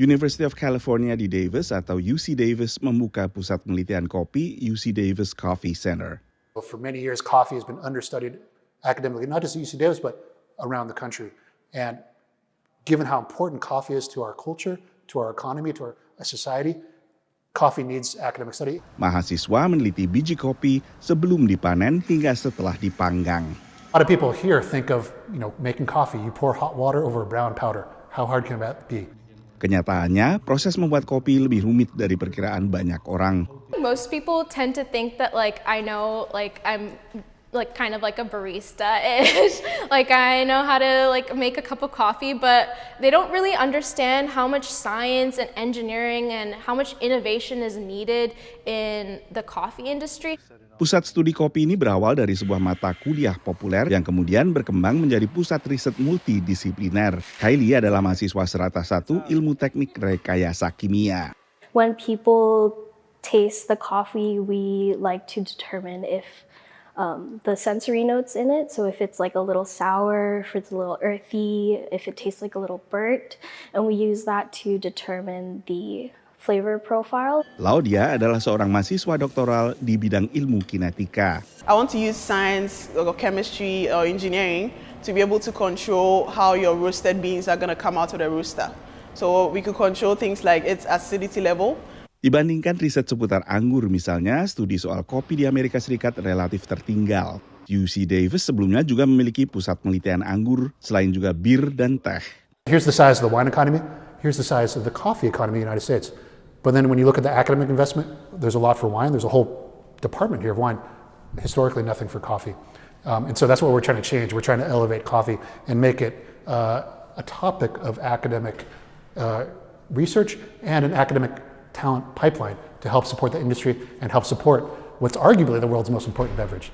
University of California di Davis atau UC Davis membuka pusat penelitian kopi UC Davis Coffee Center. For many years, coffee has been understudied academically, not just at UC Davis, but around the country. And given how important coffee is to our culture, to our economy, to our society, coffee needs academic study. Mahasiswa meneliti biji kopi sebelum dipanen hingga setelah dipanggang. A lot of people here think of, making coffee. You pour hot water over a brown powder. How hard can that be? Kenyataannya, proses membuat kopi lebih rumit dari perkiraan banyak orang. Most people tend to think that I know I'm kind of like a barista-ish. I know how to make a cup of coffee, but they don't really understand how much science and engineering and how much innovation is needed in the coffee industry. Pusat studi kopi ini berawal dari sebuah mata kuliah populer yang kemudian berkembang menjadi pusat riset multidisipliner. Kylie adalah mahasiswa serata 1 ilmu teknik rekayasa kimia. When people taste the coffee, we like to determine if the sensory notes in it. So if it's a little sour, if it's a little earthy, if it tastes like a little burnt, and we use that to determine the flavor profile. Laudia adalah seorang mahasiswa doktoral di bidang ilmu kinetika. I want to use science or chemistry or engineering to be able to control how your roasted beans are going to come out of the roaster. So we could control things like its acidity level. Dibandingkan riset seputar anggur misalnya, studi soal kopi di Amerika Serikat relatif tertinggal. UC Davis sebelumnya juga memiliki pusat penelitian anggur selain juga bir dan teh. Here's the size of the wine economy. Here's the size of the coffee economy in the United States. But then when you look at the academic investment, there's a lot for wine. There's a whole department here of wine. Historically, nothing for coffee. And so that's what we're trying to change. We're trying to elevate coffee and make it a topic of academic research and an academic talent pipeline to help support the industry and help support what's arguably the world's most important beverage.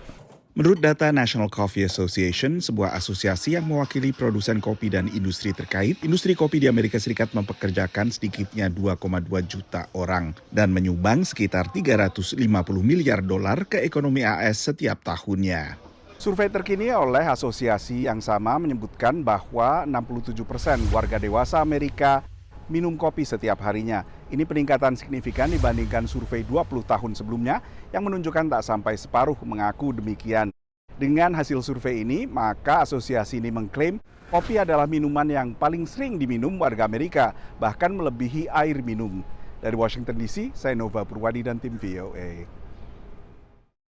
Menurut data National Coffee Association, sebuah asosiasi yang mewakili produsen kopi dan industri terkait, industri kopi di Amerika Serikat mempekerjakan sedikitnya 2,2 juta orang dan menyumbang sekitar $350 miliar ke ekonomi AS setiap tahunnya. Survei terkini oleh asosiasi yang sama menyebutkan bahwa 67% warga dewasa Amerika minum kopi setiap harinya. Ini peningkatan signifikan dibandingkan survei 20 tahun sebelumnya yang menunjukkan tak sampai separuh mengaku demikian. Dengan hasil survei ini, maka asosiasi ini mengklaim kopi adalah minuman yang paling sering diminum warga Amerika, bahkan melebihi air minum. Dari Washington DC, saya Nova Purwadi dan tim VOA.